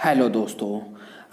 Hello दोस्तों,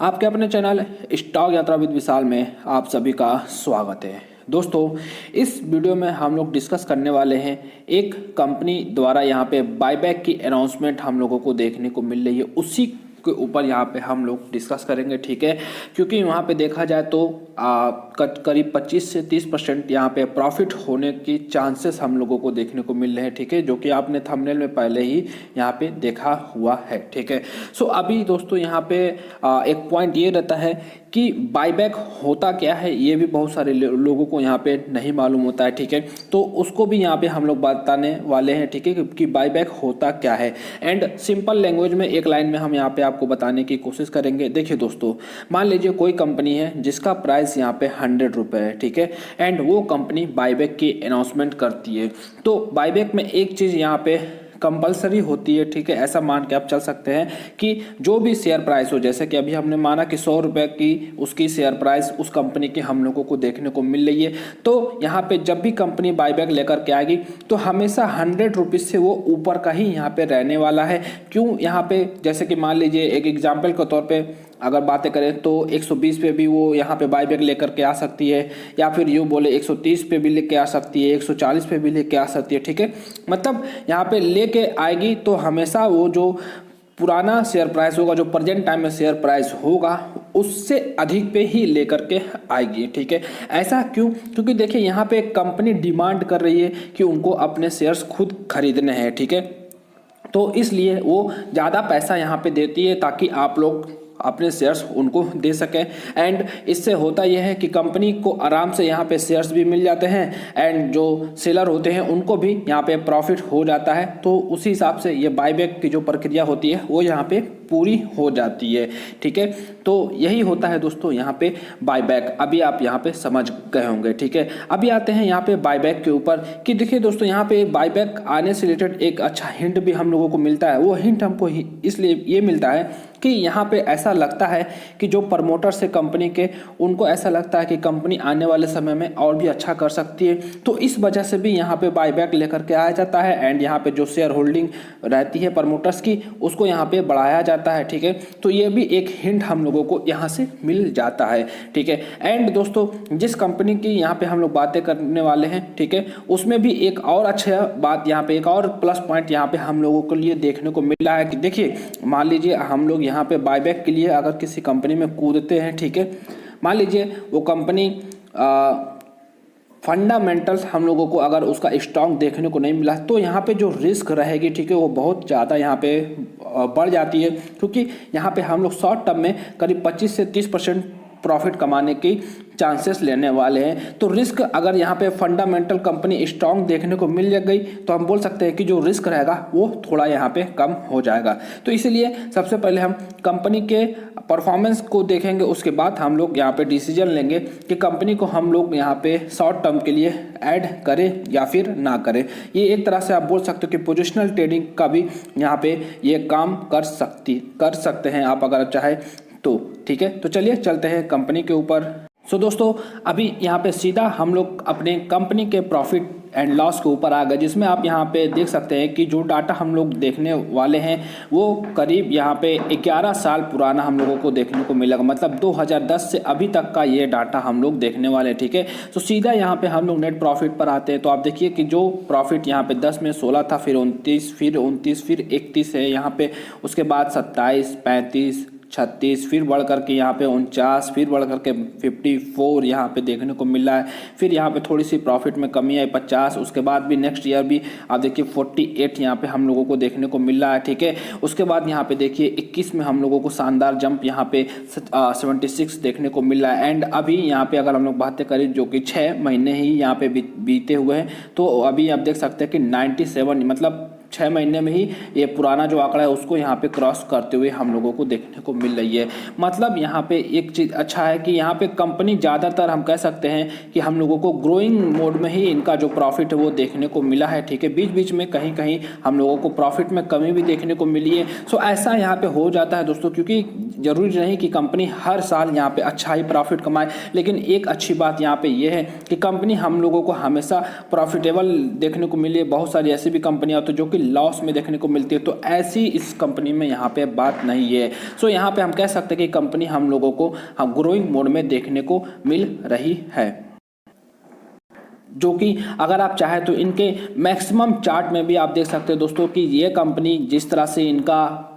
आपके अपने चैनल स्टॉक यात्रा विद विशाल में आप सभी का स्वागत है। दोस्तों, इस वीडियो में हम लोग डिस्कस करने वाले हैं एक कंपनी द्वारा यहाँ पे बायबैक की अनाउंसमेंट हम लोगों को देखने को मिल रही है, उसी के ऊपर यहाँ पे हम लोग डिस्कस करेंगे। ठीक है, क्योंकि वहाँ पे देखा जाए तो करीब 25 से 30% यहाँ पे प्रॉफिट होने की चांसेस हम लोगों को देखने को मिल रहे हैं। ठीक है, जो कि आपने थंबनेल में पहले ही यहाँ पे देखा हुआ है। ठीक है, सो अभी दोस्तों यहाँ पे एक पॉइंट ये रहता है कि बायबैक होता क्या है, ये भी बहुत सारे लोगों को यहाँ पे नहीं मालूम होता है। ठीक है, तो उसको भी यहाँ पे हम लोग बताने वाले हैं। ठीक है, कि बायबैक होता क्या है एंड सिंपल लैंग्वेज में एक लाइन में हम यहाँ पे आपको बताने की कोशिश करेंगे। देखिए दोस्तों, मान लीजिए कोई कंपनी है जिसका प्राइस यहाँ पे 100 रुपये है। ठीक है, एंड वो कंपनी बायबैक की अनाउंसमेंट करती है। तो बायबैक में एक चीज़ यहाँ पे कंपलसरी होती है। ठीक है, ऐसा मान के आप चल सकते हैं कि जो भी शेयर प्राइस हो, जैसे कि अभी हमने माना कि 100 रुपये की उसकी शेयर प्राइस उस कंपनी की हम लोगों को देखने को मिल रही है, तो यहाँ पे जब भी कंपनी बायबैक लेकर के आएगी तो हमेशा 100 रुपीज़ से वो ऊपर का ही यहाँ पे रहने वाला है। क्यों, यहाँ पे जैसे कि मान लीजिए एक एग्जाम्पल के तौर पर अगर बातें करें तो 120 पे भी वो यहाँ पे बायबैक लेकर के आ सकती है, या फिर यूँ बोले 130 पे भी लेके आ सकती है, 140 पे भी लेके आ सकती है। ठीक है, मतलब यहाँ पे लेके आएगी तो हमेशा वो जो पुराना शेयर प्राइस होगा, जो प्रेजेंट टाइम में शेयर प्राइस होगा, उससे अधिक पे ही लेकर के आएगी। ठीक है, ऐसा क्यों? क्योंकि देखिए यहाँ पे कंपनी डिमांड कर रही है कि उनको अपने शेयर्स खुद खरीदने हैं। ठीक है, तो इसलिए वो ज़्यादा पैसा यहाँ पे देती है ताकि आप लोग अपने शेयर्स उनको दे सकें। एंड इससे होता यह है कि कंपनी को आराम से यहाँ पे शेयर्स भी मिल जाते हैं एंड जो सेलर होते हैं उनको भी यहाँ पे प्रॉफिट हो जाता है। तो उसी हिसाब से ये बायबैक की जो प्रक्रिया होती है वो यहाँ पे पूरी हो जाती है। ठीक है, तो यही होता है दोस्तों यहाँ पे बायबैक। अभी आप यहाँ पे समझ गए होंगे। ठीक है, अभी आते हैं यहाँ पे बायबैक के ऊपर कि देखिए दोस्तों, यहाँ पे बायबैक आने से रिलेटेड एक अच्छा हिंट भी हम लोगों को मिलता है। वो हिंट हमको इसलिए ये मिलता है कि यहाँ पे ऐसा लगता है कि जो प्रमोटर्स है कंपनी के, उनको ऐसा लगता है कि कंपनी आने वाले समय में और भी अच्छा कर सकती है, तो इस वजह से भी यहाँ पे बायबैक लेकर के आया जाता है एंड यहाँ पे जो शेयर होल्डिंग रहती है प्रमोटर्स की, उसको यहाँ पे बढ़ाया जाता है। ठीक है, तो ये भी एक हिंट हम लोगों को यहाँ से मिल जाता है। ठीक है, एंड दोस्तों जिस कंपनी की यहाँ पे हम लोग बातें करने वाले हैं, ठीक है, उसमें भी एक और अच्छा बात यहाँ पे, एक और प्लस पॉइंट यहाँ पे हम लोगों के लिए देखने को मिला है कि देखिए मान लीजिए हम लोग यहाँ पे बायबैक के लिए अगर किसी कंपनी में कूदते हैं, ठीक है, मान लीजिए वो कंपनी फंडामेंटल्स हम लोगों को अगर उसका स्ट्रॉन्ग देखने को नहीं मिला, तो यहाँ पे जो रिस्क रहेगी, ठीक है, वो बहुत ज़्यादा यहाँ पे बढ़ जाती है। क्योंकि यहाँ पे हम लोग शॉर्ट टर्म में करीब 25 से 30% प्रॉफिट कमाने की चांसेस लेने वाले हैं। तो रिस्क अगर यहाँ पे फंडामेंटल कंपनी स्ट्रॉन्ग देखने को मिल गई तो हम बोल सकते हैं कि जो रिस्क रहेगा वो थोड़ा यहाँ पे कम हो जाएगा। तो इसलिए सबसे पहले हम कंपनी के परफॉर्मेंस को देखेंगे, उसके बाद हम लोग यहाँ पे डिसीजन लेंगे कि कंपनी को हम लोग यहाँ पे शॉर्ट टर्म के लिए ऐड करें या फिर ना करें। ये एक तरह से आप बोल सकते हो कि पोजिशनल ट्रेडिंग का भी यहाँ पे ये काम कर सकते हैं आप अगर चाहे तो। ठीक है, तो चलिए चलते हैं कंपनी के ऊपर। सो दोस्तों, अभी यहाँ पे सीधा हम लोग अपने कंपनी के प्रॉफिट एंड लॉस के ऊपर आ गए, जिसमें आप यहाँ पे देख सकते हैं कि जो डाटा हम लोग देखने वाले हैं वो करीब यहाँ पे 11 साल पुराना हम लोगों को देखने को मिलेगा। मतलब 2010 से अभी तक का ये डाटा हम लोग देखने वाले हैं। ठीक है, तो सीधा यहाँ पे हम लोग नेट प्रॉफिट पर आते हैं। तो आप देखिए कि जो प्रॉफिट यहाँ पे 10 में 16 था, फिर 29, फिर 31 है यहाँ पे, उसके बाद 27, 35, 36, फिर बढ़ करके यहाँ पे 49, फिर बढ़ करके 54 यहाँ पे देखने को मिल रहा है। फिर यहाँ पे थोड़ी सी प्रॉफिट में कमी आई 50, उसके बाद भी नेक्स्ट ईयर भी आप देखिए 48 यहाँ पे हम लोगों को देखने को मिल रहा है। ठीक है, उसके बाद यहाँ पे देखिए 21 में हम लोगों को शानदार जंप यहाँ पे 76 देखने को मिल रहा है। एंड अभी यहाँ पे अगर हम लोग बातें करें जो कि 6 महीने ही यहाँ पे बीते हुए हैं, तो अभी आप देख सकते हैं कि 97, मतलब 6 महीने में ही ये पुराना जो आंकड़ा है उसको यहाँ पे क्रॉस करते हुए हम लोगों को देखने को मिल रही है। मतलब यहाँ पे एक चीज़ अच्छा है कि यहाँ पे कंपनी ज़्यादातर हम कह सकते हैं कि हम लोगों को ग्रोइंग मोड में ही इनका जो प्रॉफिट है वो देखने को मिला है। ठीक है, बीच बीच में कहीं कहीं हम लोगों को प्रॉफिट में कमी भी देखने को मिली है। सो ऐसा यहाँ पे हो जाता है दोस्तों, क्योंकि ज़रूरी नहीं कि कंपनी हर साल यहाँ पे अच्छा ही प्रॉफिट कमाए, लेकिन एक अच्छी बात यहाँ पे ये है कि कंपनी हम लोगों को हमेशा प्रॉफिटेबल देखने को मिली है। बहुत सारी ऐसी भी कंपनियाँ होती है जो कि लॉस में देखने को मिलती है, तो ऐसी इस कंपनी में यहाँ पे बात नहीं है। सो यहाँ पे हम कह सकते हैं कि कंपनी हम लोगों को ग्रोइंग मोड में देखने को मिल रही है, जो कि अगर आप चाहें तो इनके मैक्सिमम चार्ट में भी आप देख सकते हैं दोस्तों कि ये कंपनी जिस तरह से इनका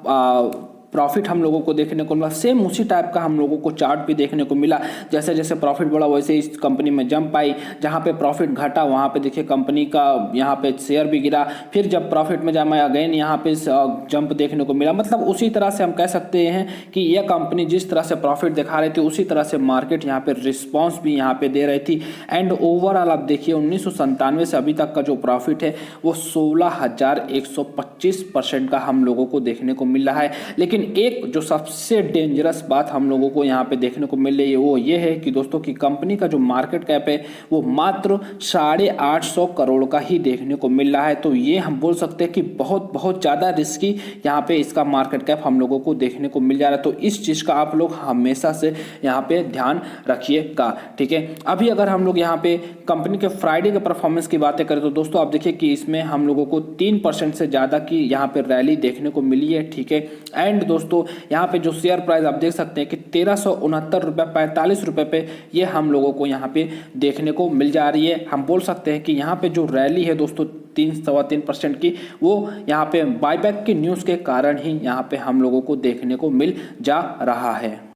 प्रॉफिट हम लोगों को देखने को मिला, सेम उसी टाइप का हम लोगों को चार्ट भी देखने को मिला। जैसे जैसे प्रॉफिट बढ़ा वैसे इस कंपनी में जंप आई, जहां पे प्रॉफिट घटा वहां पे देखिए कंपनी का यहां पे शेयर भी गिरा, फिर जब प्रॉफिट में जमा अगेन यहां पे जंप देखने को मिला। मतलब उसी तरह से हम कह सकते हैं कि यह कंपनी जिस तरह से प्रॉफिट दिखा रही थी उसी तरह से मार्केट यहाँ पे रिस्पॉन्स भी यहाँ पे दे रही थी। एंड ओवरऑल आप देखिए 1997 से अभी तक का जो प्रॉफिट है वो 16,125% का हम लोगों को देखने को मिल रहा है। लेकिन एक जो सबसे डेंजरस बात हम लोगों को यहाँ पे देखने को मिल रही है वो ये है कि दोस्तों की कंपनी का जो मार्केट कैप है वो मात्र 850 करोड़ का ही देखने को मिल रहा है। तो ये हम बोल सकते हैं कि बहुत बहुत ज़्यादा रिस्की यहाँ पे इसका मार्केट कैप हम लोगों को देखने को मिल जा रहा है। तो इस चीज़ का आप लोग हमेशा से यहाँ पे ध्यान रखिएगा, ठीक है। अभी अगर हम लोग यहाँ पे कंपनी के फ्राइडे के परफॉर्मेंस की बातें करें तो दोस्तों आप देखिए कि इसमें हम लोगों को 3% से ज़्यादा की यहाँ पे रैली देखने को मिली है, ठीक है। एंड दोस्तों यहाँ पे जो शेयर प्राइस आप देख सकते हैं कि 1369 रुपये पे ये हम लोगों को यहाँ पे देखने को मिल जा रही है। हम बोल सकते हैं कि यहाँ पे जो रैली है दोस्तों 3-3.25% की, वो यहाँ पे बायबैक की न्यूज़ के कारण ही यहाँ पे हम लोगों को देखने को मिल जा रहा है।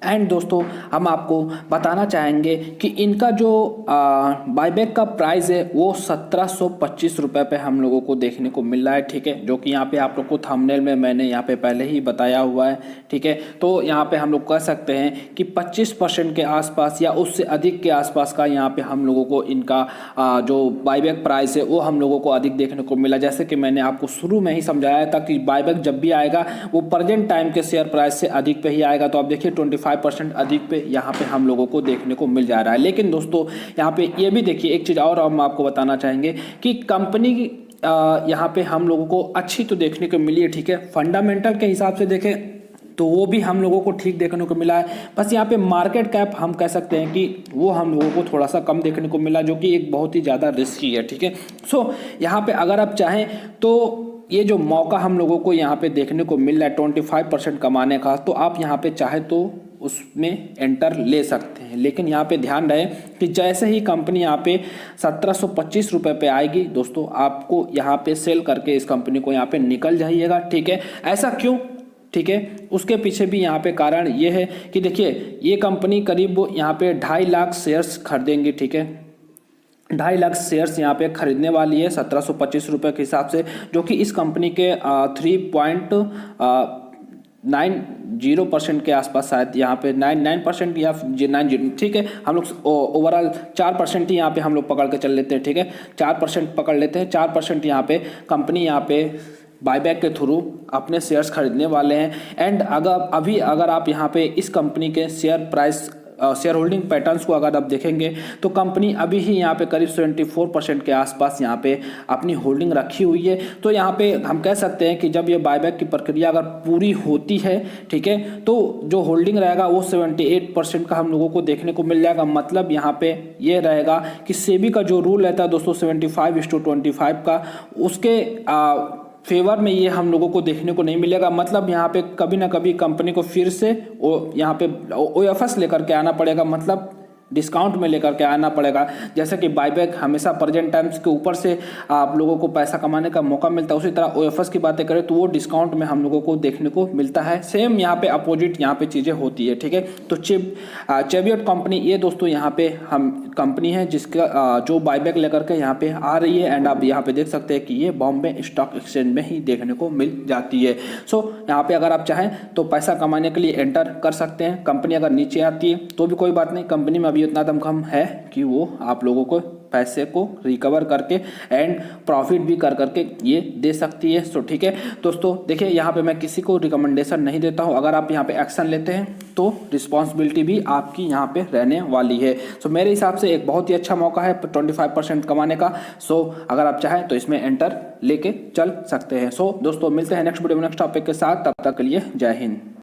एंड दोस्तों हम आपको बताना चाहेंगे कि इनका जो बायबैक का प्राइस है वो 1725 रुपये पे हम लोगों को देखने को मिल रहा है, ठीक है। जो कि यहाँ पे आप लोग को थंबनेल में मैंने यहाँ पे पहले ही बताया हुआ है, ठीक है। तो यहाँ पे हम लोग कह सकते हैं कि 25% के आसपास या उससे अधिक के आसपास का यहाँ पे हम लोगों को इनका जो बायबैक प्राइस है वो हम लोगों को अधिक देखने को मिला। जैसे कि मैंने आपको शुरू में ही समझाया था कि बायबैक जब भी आएगा वो प्रेजेंट टाइम के शेयर प्राइस से अधिक पे ही आएगा। तो आप देखिए 25% अधिक पे यहाँ पे हम लोगों को देखने को मिल जा रहा है। लेकिन दोस्तों यहाँ पे ये भी देखिए एक चीज़ और हम आपको बताना चाहेंगे कि कंपनी यहाँ पे हम लोगों को अच्छी तो देखने को मिली है, ठीक है। फंडामेंटल के हिसाब से देखें तो वो भी हम लोगों को ठीक देखने को मिला है। बस यहाँ पे मार्केट कैप हम कह सकते हैं कि वो हम लोगों को थोड़ा सा कम देखने को मिला, जो कि एक बहुत ही ज़्यादा रिस्की है, ठीक है। सो यहाँ पे अगर आप चाहें तो ये जो मौका हम लोगों को यहाँ पे देखने को मिल रहा है 25% कमाने का, तो आप यहाँ पे चाहे तो उसमें एंटर ले सकते हैं। लेकिन यहाँ पे ध्यान रहे कि जैसे ही कंपनी यहाँ पे 1725 रुपये पे आएगी दोस्तों, आपको यहाँ पे सेल करके इस कंपनी को यहाँ पे निकल जाइएगा, ठीक है। ऐसा क्यों, ठीक है, उसके पीछे भी यहाँ पे कारण ये है कि देखिए ये कंपनी करीब यहाँ पे 2.5 लाख शेयर्स खरीदेंगी, ठीक है। 2.5 लाख शेयर्स यहाँ पे खरीदने वाली है 1725 रुपये के हिसाब से, जो कि इस कंपनी के 3.90% के आसपास, शायद यहाँ पे 9% या 90, ठीक है। हम लोग ओवरऑल 4% ही यहाँ पे हम लोग पकड़ के चल लेते हैं, ठीक है। 4% पकड़ लेते हैं, 4% यहाँ पे कंपनी यहाँ पे बायबैक के थ्रू अपने शेयर्स खरीदने वाले हैं। एंड अगर आप यहाँ पे इस कंपनी के शेयर होल्डिंग पैटर्न्स को अगर आप देखेंगे तो कंपनी अभी ही यहाँ पे करीब 74% के आसपास यहाँ पे अपनी होल्डिंग रखी हुई है। तो यहाँ पे हम कह सकते हैं कि जब ये बायबैक की प्रक्रिया अगर पूरी होती है, ठीक है, तो जो होल्डिंग रहेगा वो 78% का हम लोगों को देखने को मिल जाएगा। मतलब यहाँ पे ये रहेगा कि सेबी का जो रूल रहता है दोस्तों 75:25 का, उसके फेवर में ये हम लोगों को देखने को नहीं मिलेगा। मतलब यहाँ पे कभी ना कभी कंपनी को फिर से यहाँ पे OFS लेकर के आना पड़ेगा, मतलब डिस्काउंट में लेकर के आना पड़ेगा। जैसे कि बायबैक हमेशा प्रेजेंट टाइम्स के ऊपर से आप लोगों को पैसा कमाने का मौका मिलता है, उसी तरह OFS की बातें करें तो वो डिस्काउंट में हम लोगों को देखने को मिलता है। सेम यहाँ पे अपोजिट यहाँ पे चीज़ें होती है, ठीक है। तो चेबियोट कंपनी ये दोस्तों यहाँ पे हम कंपनी है जिसका जो बायबैक लेकर के यहाँ पे आ रही है। एंड आप यहाँ पे देख सकते हैं कि ये बॉम्बे स्टॉक एक्सचेंज में ही देखने को मिल जाती है। सो यहाँ पे अगर आप चाहें तो पैसा कमाने के लिए एंटर कर सकते हैं। कंपनी अगर नीचे आती है तो भी कोई बात नहीं, कंपनी में अभी इतना दमखम है कि वो आप लोगों को पैसे को रिकवर करके एंड प्रॉफिट भी कर करके ये दे सकती है। सो ठीक है दोस्तों, देखिए यहाँ पे मैं किसी को रिकमेंडेशन नहीं देता हूँ। अगर आप यहाँ पे एक्शन लेते हैं तो रिस्पॉन्सिबिलिटी भी आपकी यहाँ पे रहने वाली है। सो मेरे हिसाब से एक बहुत ही अच्छा मौका है 25% कमाने का। सो अगर आप चाहें तो इसमें एंटर लेके चल सकते हैं। सो दोस्तों मिलते हैं नेक्स्ट वीडियो में नेक्स्ट टॉपिक के साथ, तब तक के लिए जय हिंद।